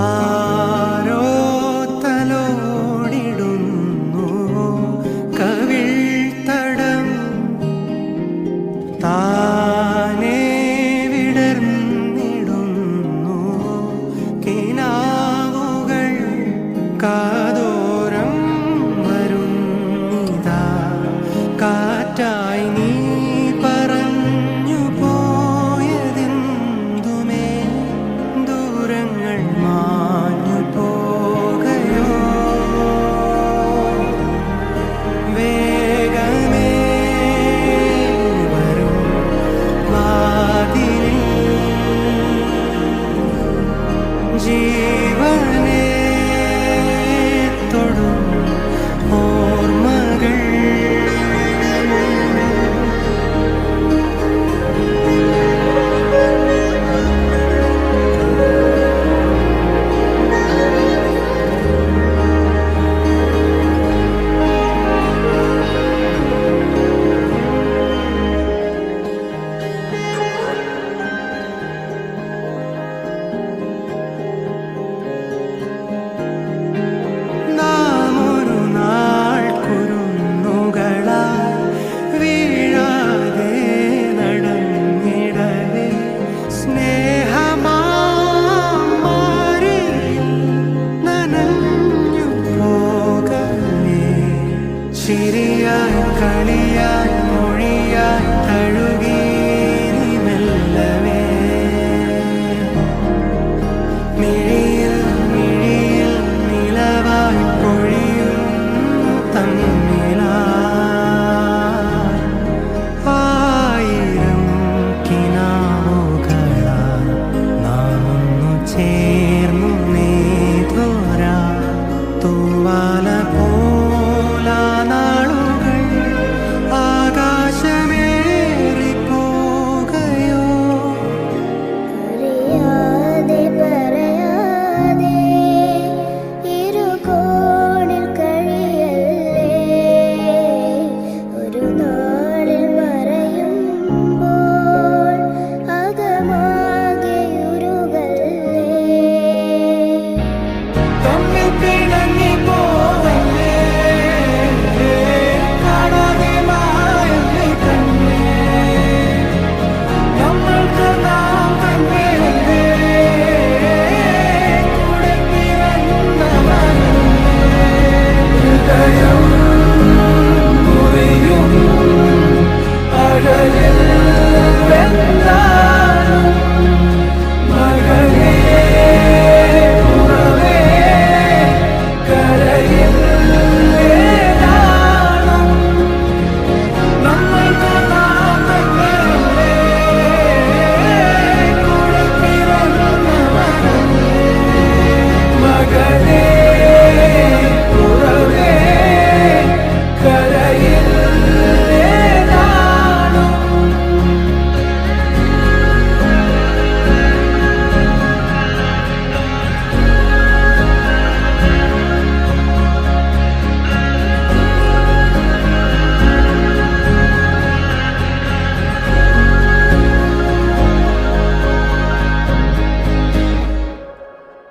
ആരോ തലോടിടുന്നു കവിൾത്തടം താനേ വിടർന്നിടുന്നു കിനാവുകൾ കാതോരം വരുന്നിതാ കാറ്റായി നീ പറഞ്ഞു പോയതെന്തുമേ ദൂരങ്ങൾ മാഞ്ഞു പോകയോ വേഗമേ വരും വാതിലിൽ ജീവനേ തൊടും ഓർമ്മകൾ നാം ഒരു നാൾ കുരുന്നുകളായി വീഴാതെ നടന്നിടവേ സ്നേഹമാരിൽ നനഞ്ഞു പോകവേ ചിരിയായി കളിയായി മൊഴിയായി തഴുകി നീ മെല്ലവേ മിഴിയിൽ മിഴിയിൽ നിലവായി പൊഴിയുന്നു തമ്മിലായി ആയിരം കിനാവുകളാൽ നാം ഒന്നു ചേർന്നു നേതോരാ തൂവാല